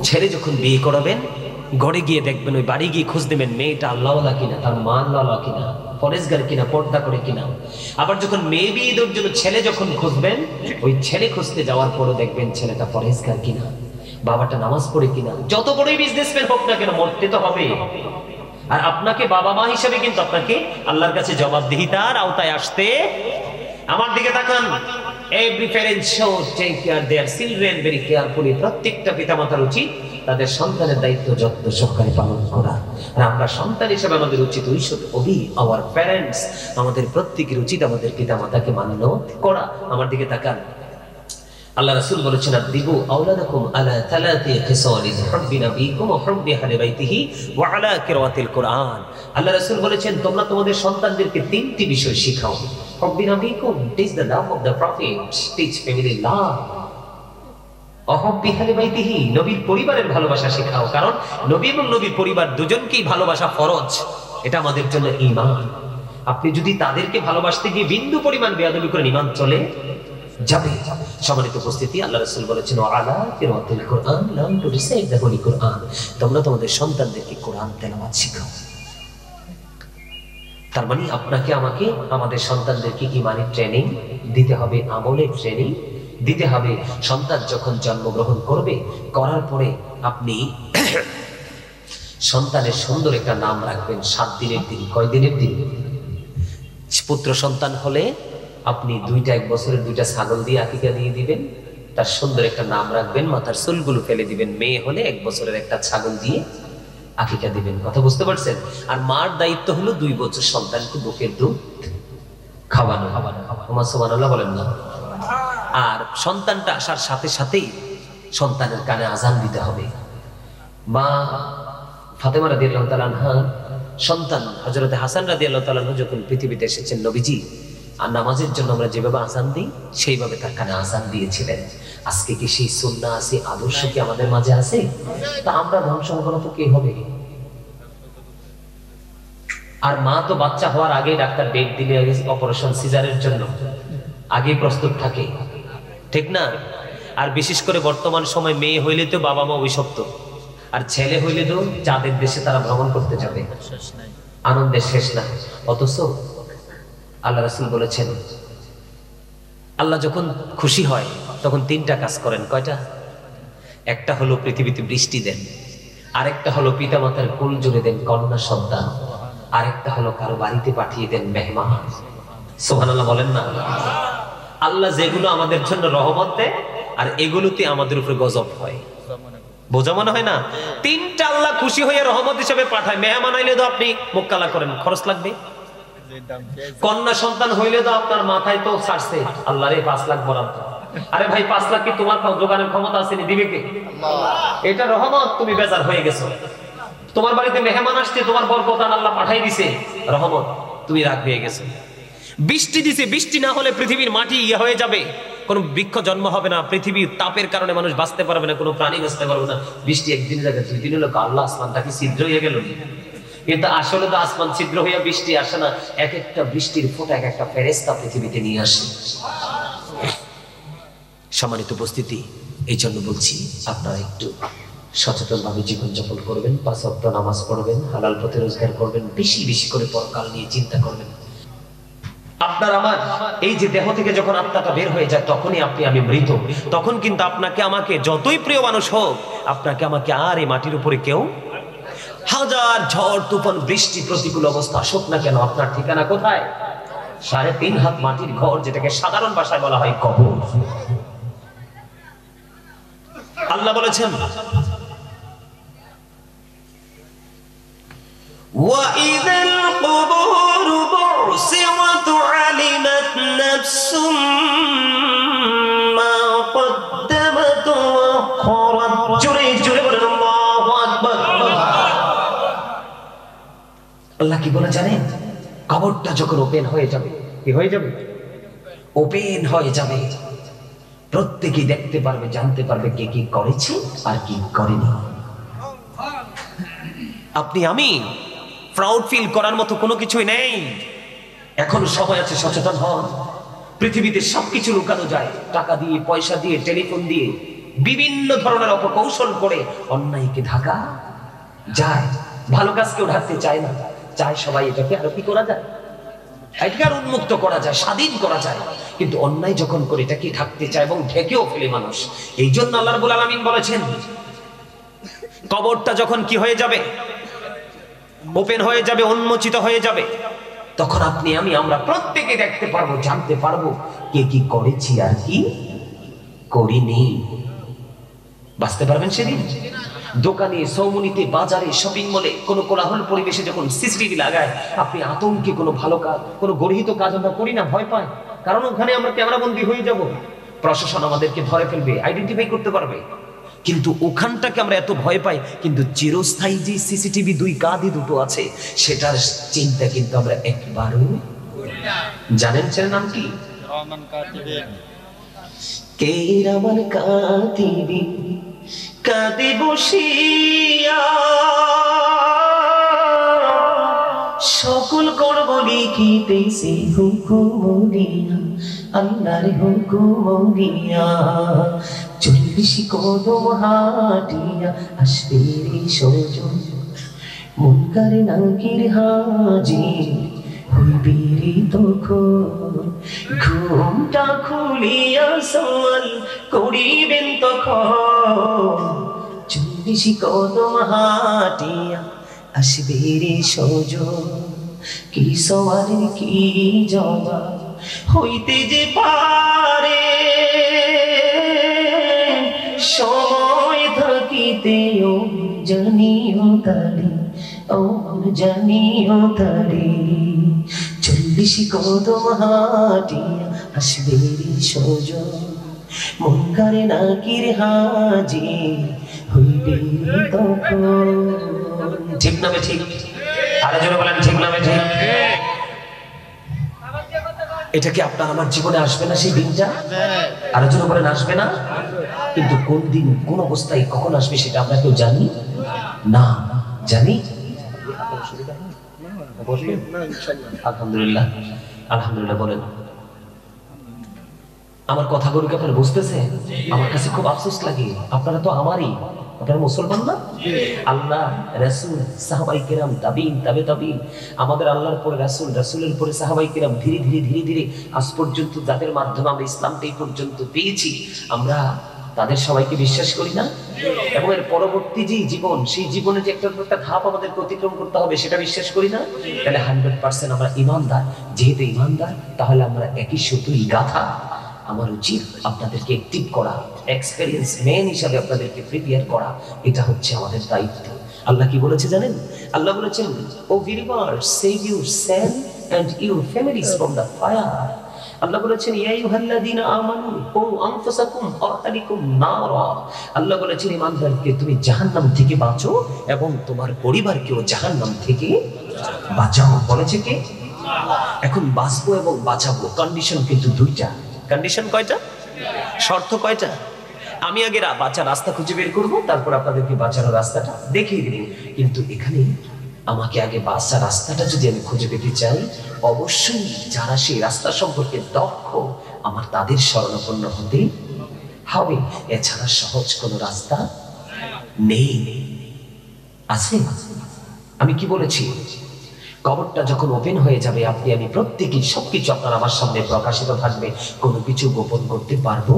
ছেলে যখন বিয়ে করাবেন, ঘরে গিয়ে দেখবেন, ওই বাড়ি গিয়ে খোঁজ দেবেন মেয়েটা আল্লাহওয়ালা কিনা, তার মা আল্লাহওয়ালা কিনা, পরেশগার কিনা, পর্দা করে কিনা। আবার যখন মেয়ে বিয়ে দেওয়ার জন্য ছেলে যখন খুঁজবেন, ওই ছেলে খুঁজতে যাওয়ার পরও দেখবেন ছেলেটা পরেশগার কিনা, বাবাটা নামাজ পড়ে কিনা। যত বড়ই বিজনেসম্যান হোক না কেন, মরতে তো হবে। আর আপনাকে বাবা মা হিসেবে কিন্তু আপনাকে আল্লাহর কাছে জবাবদিহিতার আওতায় আসতে। আমার দিকে তাকান। Every parent should take care their children very carefully. প্রত্যেকটা পিতামাতার উচিত তাদের সন্তানের দায়িত্ব যত্ন সহকারে পালন করা। আর আমরা সন্তান হিসেবে আমাদের উচিত we should obey our parents. আমাদের প্রত্যেকের উচিত আমাদের পিতামাতাকে মান্য করা। আমার দিকে তাকান। আল্লাহ রাসূল বলেছেন, আদিবু আওলাদাকুম আলা থালাতি খিসালিন হুব্বি নাবিয়িকুম ওয়া হুব্বি আহলি বাইতিহি ওয়া আলা কিরাআতিল কুরআন। আল্লাহ রাসূল বলেছেন, তোমরা তোমাদের সন্তানদেরকে তিনটি বিষয় শিখাও। হুব্বি নাবিয়িকুম, teach the love of the prophet, teach family love. ওয়া হুব্বি আহলি বাইতিহি, নবীর পরিবারের ভালোবাসা শেখাও। কারণ নবী এবং নবীর পরিবার দুজনকেই ভালোবাসা ফরজ, এটা আমাদের জন্য ঈমান। আপনি যদি তাদেরকে ভালোবাসতে গিয়ে বিন্দু পরিমাণ বেয়াদবি করেন, ঈমান চলে যাবে। সম্মানিত উপস্থিতি, আল্লাহ রাসূল বলেছেন, আলা কিরাআতিল কুরআন, learn to recite the holy Quran. তোমরা তোমাদের সন্তানদেরকে কোরআন তেলাওয়াত শেখাও। তার মানে আপনাকে আমাকে আমাদের সন্তানদেরকে ঈমানের ট্রেনিং দিতে হবে, আমলের ট্রেনিং দিতে হবে। সন্তান যখন জন্মগ্রহণ করবে, করার পরে আপনি সন্তানের সুন্দর একটা নাম রাখবেন। 7 দিনের দিন। কয় দিনের দিন? পুত্র সন্তান হলে আপনি 1 বছরের 2টা ছাগল দিয়ে আকিকা দিয়ে দিবেন, তার সুন্দর একটা নাম রাখবেন, মাথার চুলগুলো ফেলে দিবেন। মেয়ে হলে 1 বছরের একটা ছাগল দিয়ে আকিকা দিবেন। কথা বুঝতে পারছেন? আর মার দায়িত্ব হলো 2 বছর সন্তানকে বুকের দুধ খাওয়ানো। ওমা সুবহানাল্লাহ বলেন না। আর সন্তানটা আসার সাথে সাথেই সন্তানের কানে আজান দিতে হবে। মা ফাতেমা রাদিয়াল্লাহু তাআলা আনহা সন্তান হযরত হাসান রাদিয়াল্লাহু তাআলা আনহু যখন পৃথিবীতে এসেছেন, নবীজি আর নামাজের জন্য আমরা যেভাবে আজান দিই সেইভাবে তার কানে আজান দিয়েছিলেন। আজকে কি সেই সুন্নাহ আছে, আদর্শ কি আমাদের মাঝে আছে? তা আমরা ধ্বংস করা তো কে হবে? আর মা তো বাচ্চা হওয়ার আগে ডাক্তার ডেট দিলে অপারেশন সিজারের জন্য আগে প্রস্তুত থাকে, ঠিক না? আর বিশেষ করে বর্তমান সময় মেয়ে হইলে তো বাবা মা অভিশপ্ত, আর ছেলে হইলে তো চাঁদের দেশে তারা ভ্রমণ করতে যাবে, আনন্দের শেষ নাই। অথচ আল্লাহ রাসূল বলেছেন, আল্লাহ যখন খুশি হয় তখন 3টা কাজ করেন। কয়টা? একটা হলো পৃথিবীতে বৃষ্টি দেন, আরেকটা হলো পিতামাতার কোল জুড়ে দেন কন্যা সন্তান, আরেকটা হলো কারো বাড়িতে পাঠিয়ে দেন মেহমান। সুবহানাল্লাহ বলেন না। আল্লাহ যেগুলো আমাদের জন্য রহমত দেয় আর এগুলোতে আমাদের উপরে গজব হয়, বোঝা মনে হয় না? 3টা আল্লাহ খুশি হয়ে রহমত হিসেবে পাঠায়। মেহমান আইলে তো আপনি মুখ কালা করেন, খরচ লাগবে। কন্যা সন্তান হইলে তো আপনার মাথায় তো ছাড়ছে, আল্লাহ রে 5 লাখ বরাদ্দ। আরে ভাই 5 লাখ কি তোমার জোগানের ক্ষমতা আছে? দিবে কে? এটা রহমত, তুমি বেজার হয়ে গেছো। তোমার বাড়িতে মেহমান আসছে, তোমার বরকত আল্লাহ পাঠাই দিছে, রহমত, তুমি রাগ হয়ে গেছো। বৃষ্টি দিছে, বৃষ্টি না হলে পৃথিবীর মাটি হয়ে যাবে, কোন বৃক্ষ জন্ম হবে না, পৃথিবীর তাপের কারণে মানুষ বাঁচতে পারবে না, কোনো প্রাণী বাঁচতে পারবে না। বৃষ্টি একদিনের জায়গায় 2 দিন হলো, আল্লাহ আসমানটা কি ছিদ্র হয়ে গেল? কিন্তু আসলে তো আসমান ছিদ্র হইয়া বৃষ্টি আসে না, এক একটা বৃষ্টির ফোঁটা এক একটা ফেরেশতা পৃথিবীতে নিয়ে আসে। সম্মানিত উপস্থিতি, এই জন্য বলছি আপনারা একটু সচেতনভাবে জীবনযাপন করবেন, 5 ওয়াক্ত নামাজ পড়বেন, হালাল পথে রোজগার করবেন, বেশি বেশি করে পরকাল নিয়ে চিন্তা করবেন। আপনার আমার এই যে দেহ থেকে যখন আত্মাটা বের হয়ে যায়, তখনই আপনি আমি মৃত। তখন কিন্তু আপনাকে আমাকে যতই প্রিয় মানুষ হোক, আপনাকে আমাকে আর এই মাটির উপরে কেউ, হাজার ঝড় তুফান বৃষ্টি প্রতিকূল অবস্থা আসুক না কেন, আপনার ঠিকানা কোথায়? 3.5 হাত মাটির ঘর, যেটাকে সাধারণ ভাষায় বলা হয় কবর। আল্লাহ বলেছেন, وَإِذَا الْقُبُورُ بُعْثِرَتْ عَلِمَتْ نَفْسٌ مَا قَدَّمَتْ وَأَخَّرَتْ। জোরে জোরে বলেন আল্লাহু আকবার। আল্লাহ কি বলে জানেন? কবরটা যখন ওপেন হয়ে যাবে, কি হয়ে যাবে? ওপেন হয়ে যাবে। প্রত্যেকেই দেখতে পারবে, জানতে পারবে কে কি করেছে আর কি করেনি। আপনি আমি প্রাউড ফিল করার মতো কোনো কিছুই নেই। এখন সময় আছে, সচেতন হন। পৃথিবীতে সবকিছু লুকানো যায়, টাকা দিয়ে, পয়সা দিয়ে, টেলিফোন দিয়ে, বিভিন্ন ধরনের অপকৌশল করে অন্যায়কে ঢাকা যায়। ভালো কাজ কেউ ঢাকতে চায় না, চায় সবাই এটাকে আরো কি করা যায়, এটাকে আর উন্মুক্ত করা যায়, স্বাধীন করা যায়। কিন্তু অন্যায় যখন করে এটাকে ঢাকতে চায় এবং ঢেকেও ফেলে মানুষ। এই জন্য আল্লাহ রাব্বুল আলামিন বলেছেন, কবরটা যখন কি হয়ে যাবে, ওপেন হয়ে যাবে, উন্মোচিত হয়ে যাবে, তখন আপনি আমি আমরা প্রত্যেকে দেখতে পারবো, জানতে পারবো কে কি করেছি আর কি করিনি। বাঁচতে পারবেন সেদিন। দোকানে, সৌমনিতে, বাজারে, শপিং মলে কোনো কোলাহল পরিবেশে যখন সিসিটিভি লাগায়, আপনি আতঙ্কে কোনো ভালো কাজ, কোনো গর্হিত কাজ আমরা করি না, ভয় পাই, কারণ ওখানে আমরা ক্যামেরাবন্দি হয়ে যাব, প্রশাসন আমাদেরকে ধরে ফেলবে, আইডেন্টিফাই করতে পারবে। কিন্তু ওখানটাকে আমরা এত ভয় পাই, কিন্তু চিরস্থায়ী যে সিসিটিভি দুই কাঁধে দুটো আছে, সেটার চিন্তা কিন্তু আমরা একবারও জানেন। ছেলের নাম কি? কে রহমান কাতিবি কাঁদে বসিয়া, সকল করব লিখিতেছি হুকুম দিয়া, আল্লাহর হুকুম দিয়া। 40 কদম হাঁটিয়া আসবে রে সজন, মুনকার নাকির হাজির হইবি রে তখন। ঘুমটা খুলিয়া সওয়াল করিবেন তখন, 40 কদম হাঁটিয়া আসবে রে সজন। কি সওয়ালের কি জবাব হইতে যে পারে, সময় থাকিতেও জানিও তারে, ও জানিও তারে। 40 কদম হাঁটিয়া আসবে রে সজন, মুনকার নাকির হাজির হইবে তখন। ঠিক না ঠিক? আরে জোরে বলেন ঠিক না ঠিক? এটা কি আপনার আমার জীবনে আসবে না সেই দিনটা? আরে জোরে বলেন আসবে না? কিন্তু কোন দিন, কোন অবস্থায়, কখন আসবে সেটা আমরা কেউ জানি না। জানি? আলহামদুলিল্লাহ, আলহামদুলিল্লাহ বলেন। আমার কথাগুলো কি আপনারা বুঝতেছেন? আমার কাছে খুব আফসোস লাগে, আপনারা তো আমারই, আপনারা মুসলমান না? আল্লাহ, রাসূল, সাহাবায়ে কেরাম, তাবিঈন, তাবে তাবিঈন, আমাদের আল্লাহর পরে রাসূল, রাসূলের পরে সাহাবায়ে কেরাম, ধীরে ধীরে ধীরে ধীরে আজ পর্যন্ত যাদের মাধ্যমে আমরা ইসলামকে এই পর্যন্ত পেয়েছি, আমরা তাদের সবাইকে বিশ্বাস করি না? এবং এর পরবর্তী যে জীবন, সেই জীবনে যে একটা ধাপ আমাদের অতিক্রম করতে হবে, সেটা বিশ্বাস করি না? তাহলে 100% আমরা ঈমানদার। যেহেতু ঈমানদার, তাহলে আমরা একই সুতোয় গাঁথা। আমার উচিত আপনাদেরকে অ্যাক্টিভ করা, এক্সপেরিয়েন্স ম্যান হিসাবে আপনাদেরকে প্রিপেয়ার করা, এটা হচ্ছে আমাদের দায়িত্ব। আল্লাহ কি বলেছে জানেন? আল্লাহ বলেছেন, O believer, save yourself and your families from the fire. আল্লাহ বলেছেন, ইয়া আইয়ুহাল্লাযীনা আমানু কু আনফুসাকুম ওয়া আহলিকুম নারা। আল্লাহ বলেছেন, ঈমানদারকে তুমি জাহান্নাম থেকে বাঁচো এবং তোমার পরিবারকেও জাহান্নাম থেকে বাঁচাও। বলেছে কে? এখন বাঁচবো এবং বাঁচাবো, কন্ডিশন কিন্তু দুইটা। কন্ডিশন কয়টা? শর্ত কয়টা? আমি আগে বাঁচার রাস্তা খুঁজে বের করবো, তারপর আপনাদেরকে বাঁচানোর রাস্তাটা দেখিয়ে দিব। কিন্তু এখানে আমাকে আগে বাঁচার রাস্তাটা যদি আমি খুঁজে পেতে চাই, অবশ্যই যারা সেই রাস্তা সম্পর্কে দক্ষ, আমার তাদের শরণাপন্ন হতে হবে। এছাড়া সহজ কোনো রাস্তা নেই। আছে? আমি কি বলেছি? কবরটা যখন ওপেন হয়ে যাবে, আপনি আমি প্রত্যেকেই সবকিছু আপনার আমার সামনে প্রকাশিত থাকবে, কোনো কিছু গোপন করতে পারবো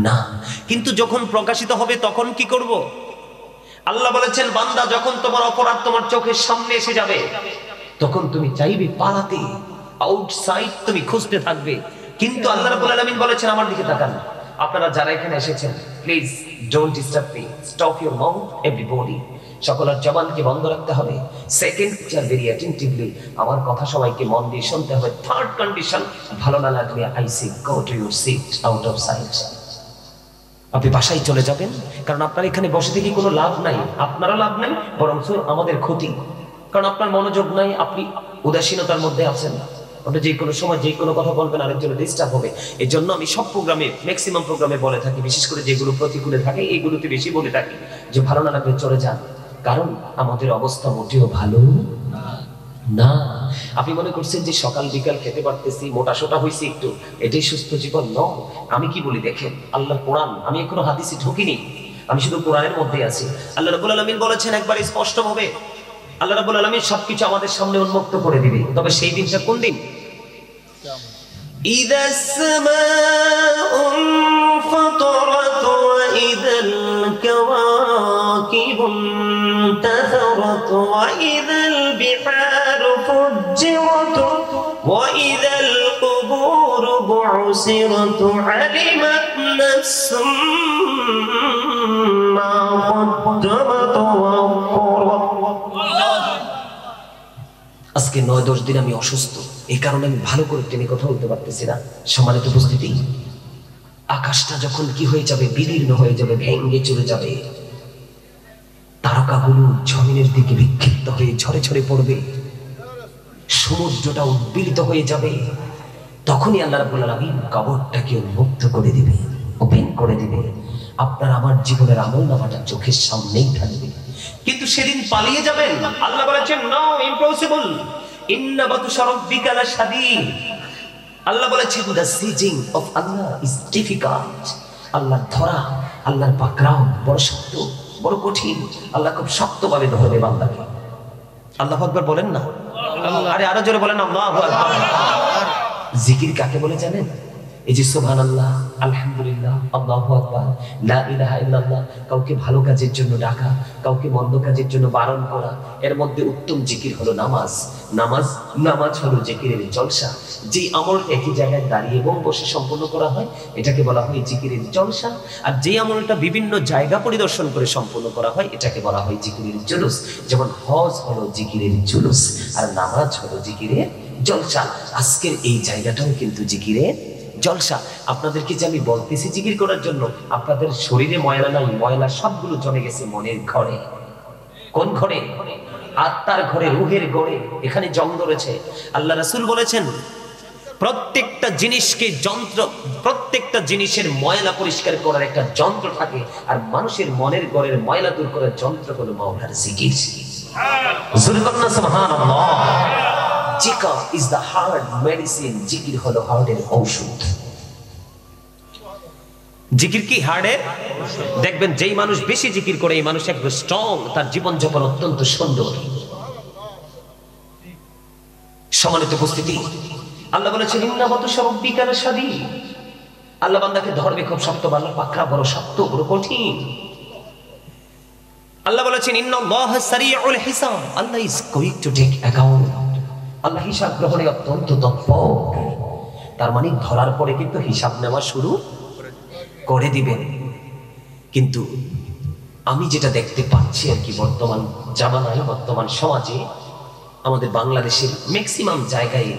না। কিন্তু যখন প্রকাশিত হবে তখন কি করব? আল্লাহ বলেছেন, বান্দা যখন তোমার অপরাধ তোমার চোখের সামনে এসে যাবে, তখন তুমি চাইবে পালাতে, আউটসাইড তুমি খুঁজতে থাকবে। কিন্তু আল্লাহ রাব্বুল আলামিন বলেছেন, আমার দিকে তাকান, আপনারা যারা এখানে এসেছেন, please don't disturb me, stop your mouth everybody. সকলের জবানকে বন্ধ রাখতে হবে। সেকেন্ড, ভেরি অ্যাটেন্টিভলি আমার কথা সবাইকে মন দিয়ে শুনতে হবে। থার্ড কন্ডিশন, ভালো না লাগলে I say go to your seat, out of sight. আপনি বাসায় চলে যাবেন, কারণ আপনার এখানে বসে থেকে কোনো লাভ নাই, আপনারও লাভ নাই, বরং আমাদের ক্ষতি। কারণ আপনার মনোযোগ নাই, আপনি উদাসীনতার মধ্যে আছেন, আপনি যে কোনো সময় যে কোনো কথা বলবেন, আরেকজনের ডিস্টার্ব হবে। এই জন্য আমি সব প্রোগ্রামে, ম্যাক্সিমাম প্রোগ্রামে বলে থাকি, বিশেষ করে যেগুলো প্রতিকূলে থাকে এইগুলোতে বেশি বলে থাকি যে ভালো না লাগলে চলে যান, কারণ আমাদের অবস্থা মোটেও ভালো না। আপনি মনে করছেন যে সকাল বিকাল খেতে পারতেছি, মোটা সোটা হয়েছি একটু, এটাই সুস্থ জীবন? নয়। আমি কি বলি দেখেন, আল্লাহর কোরআন, আমি এখনো হাদিসে ঢুকিনি, আমি শুধু কোরআনের মধ্যে আছি। আল্লাহ রাব্বুল আলামিন বলেছেন একবার স্পষ্ট ভাবে, আল্লাহ রাব্বুল আলামিন সবকিছু আমাদের সামনে উন্মুক্ত করে দিবে। তবে সেই দিনটা কোন দিন? ইদাস সামাউন ফাতারাত ওয়া ইদাল কাওয়াকিবুন তাসারাত ওয়া ইদাল বিহারু ফুজ্জিরাত ওয়া ইদাল কুবুরু বু'সিরাত আলিমাত নাফসুম মা কদ্দামাত ওয়া আখখারাত। আজকে 9-10 দিন আমি অসুস্থ, এই কারণে আমি ভালো করে টেনে কথা বলতে পারতেছি না। সম্মানিত উপস্থিতি, আকাশটা যখন কি হয়ে যাবে, বিদীর্ণ হয়ে যাবে, ভেঙে চলে যাবে, তারকাগুলো জমিনের দিকে বিক্ষিপ্ত হয়ে ঝরে ঝরে পড়বে, সমুদ্রটা উদ্বেলিত হয়ে যাবে, তখনই আল্লাহ রাব্বুল আলামিন কবরটাকে উন্মুক্ত করে দিবে, ওপেন করে দিবে। আপনার আমার জীবনের আমলনামাটা চোখের সামনেই থাকবে, কিন্তু সেদিন পালিয়ে যাবেন। আল্লাহ বলেছেন নো, ইম্পসিবল, ইন্না বাতুশা রাব্বিকা লাশাদীদ। আল্লাহ বলেছেন the seizing of Allah is difficult. আল্লাহর ধরা, আল্লাহর পাকড়াও বড় শক্ত, বড় কঠিন। আল্লাহ খুব শক্তভাবে ধরবে বান্দাকে। আল্লাহু আকবার বলেন না? আরে আরো জোরে বলেন আল্লাহু আকবার। জিকির কাকে বলে জানেন? এই যে সুবহানাল্লাহ, আলহামদুলিল্লাহ, আল্লাহু আকবার, লা ইলাহা ইল্লাল্লাহ, কাউকে ভালো কাজের জন্য ডাকা, কাউকে মন্দ কাজের জন্য বারণ করা। এর মধ্যে উত্তম জিকির হলো নামাজ। নামাজ হলো জিকিরের জলসা। যে আমল একই জায়গায় দাঁড়িয়ে এবং বসে সম্পন্ন করা হয়, এটাকে বলা হয় জিকিরের জলসা। আর যে আমলটা বিভিন্ন জায়গা পরিদর্শন করে সম্পন্ন করা হয়, এটাকে বলা হয় জিকিরের জুলুস। যেমন হজ হলো জিকিরের জুলুস, আর নামাজ হলো জিকিরের জলসা। আজকের এই জায়গাটাও কিন্তু জিকিরের জলসা। আপনাদেরকে যে আমি বলতেছি জিকির করার জন্য, আপনাদের শরীরে ময়লা নাই, ময়লা সবগুলো জমে গেছে মনের ঘরে। কোন ঘরে? আত্মার ঘরে, রুহের ঘরে। এখানে জং ধরেছে। আল্লাহ রাসূল বলেছেন প্রত্যেকটা জিনিসকে যন্ত্র, প্রত্যেকটা জিনিসের ময়লা পরিষ্কার করার একটা যন্ত্র থাকে, আর মানুষের মনের ঘরের ময়লা দূর করার যন্ত্র হলো মাওলার জিকির। সুবহানাল্লাহ। জিকির ইজ দ্য হার্ট মেডিসিন। জিকির হলো হার্টের ঔষধ। জিকির কি হার্টের? দেখবেন যেই মানুষ বেশি জিকির করে, এই মানুষ একদম স্ট্রং, তার জীবন যাপন অত্যন্ত সুন্দর। সম্মানিত উপস্থিতি, আল্লাহ বলেছেন ইন্না বাতুশা রাব্বিকা লাশাদীদ। আল্লাহ বান্দাকে ধরবে খুব শক্ত, আল্লাহর পাকড়া বড় শক্ত, বড় কঠিন। আল্লাহ বলেছেন ইন্নাল্লাহা সারিউল হিসাব। Allah is going to take account. আল্লাহ হিসাব গ্রহণে অত্যন্ত তৎপর। তার মানে ধরার পরে কিন্তু হিসাব নেওয়া শুরু করে দিবেন। কিন্তু আমি যেটা দেখতে পাচ্ছি আর কি, বর্তমান জামানায়, বর্তমান সমাজে, আমাদের বাংলাদেশের ম্যাক্সিমাম জায়গায়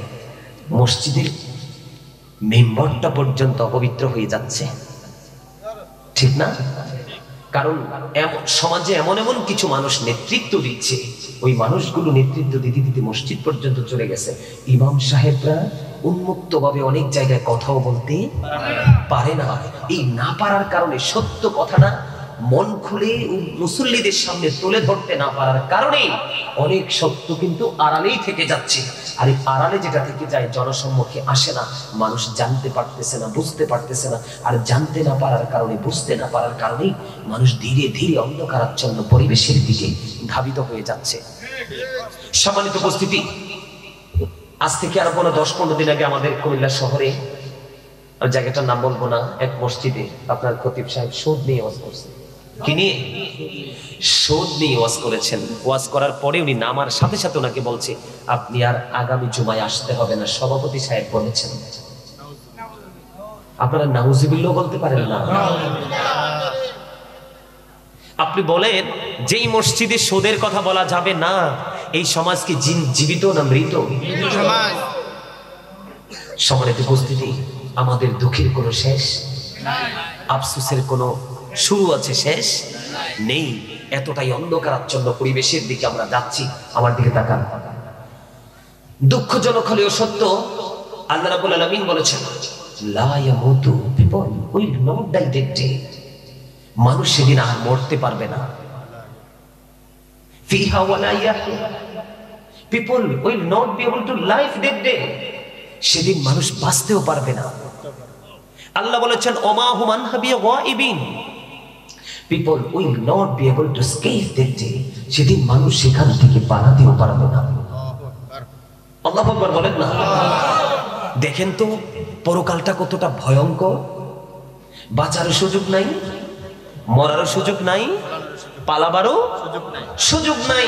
মসজিদের মেম্বারটা পর্যন্ত অপবিত্র হয়ে যাচ্ছে, ঠিক না? কারণ সমাজে এমন এমন কিছু মানুষ নেতৃত্ব দিচ্ছে, ওই মানুষগুলো নেতৃত্ব দিতে দিতে মসজিদ পর্যন্ত চলে গেছে। ইমাম সাহেবরা উন্মুক্ত ভাবে অনেক জায়গায় কথাও বলতে পারে না। এই না পারার কারণে, সত্য কথাটা মন খুলে মুসল্লিদের সামনে তুলে ধরতে না পারার কারণে অনেক সত্য কিন্তু আড়ালেই থেকে যাচ্ছে। আর এই আড়ালে যেটা থেকে যায়, জনসম্মুখে আসে না, মানুষ জানতে পারতেছে না, বুঝতে পারতেছে না। আর জানতে না পারার কারণে, বুঝতে না পারার কারণেই মানুষ ধীরে ধীরে অন্ধকারাচ্ছন্ন পরিবেশের দিকে ধাবিত হয়ে যাচ্ছে। সম্মানিত উপস্থিতি, আজ থেকে আরো 10-15 দিন আগে আমাদের কুমিল্লা শহরে, জায়গাটার নাম বলবো না, এক মসজিদে আপনার খতিব সাহেব সুদ নিয়ে ওয়াজ করছেন। কি নিয়ে? সুদ নিয়ে ওয়াজ করেছেন। ওয়াজ করার পরে উনি নামার সাথে সাথে ওনাকে বলছে আপনি আর আগামী জুমায় আসতে হবে না, সভাপতি সাহেব বলেছেন। আপনারা নাউজুবিল্লাহ বলতে পারেন না? আপনি বলেন যেই মসজিদে সুদের কথা বলা যাবে না, এই সমাজ কি জীবিত না মৃত? সম্মানিত উপস্থিতি, আমাদের দুঃখের কোনো শেষ, আফসোসের কোনো শুরু আছে, শেষ নেই। এতটাই অন্ধকারাচ্ছন্ন পরিবেশের দিকে আমরা যাচ্ছি। আমার দিকে তাকান। দুঃখজনক হলেও সত্য, আল্লাহ রাব্বুল আলামিন বলেছেন লা ইয়ামুতু, people will not die that day. মানুষ সেদিন আর মরতে পারবে না। ফিহা ওয়ালা ইয়াহয়া, people will not be able to live that day. সেদিন মানুষ বাঁচতেও পারবে না। আল্লাহ বলেছেন ওমা হুম আনহা বিগাইবিন, people will not be able to escape that day. সেদিন মানুষ সেখান থেকে পালাতেও পারবে না। আল্লাহু আকবার বলেন না। দেখেন তো পরকালটা কতটা ভয়ঙ্কর। বাঁচারও সুযোগ নাই, মরারও সুযোগ নাই, পালাবারও সুযোগ নাই।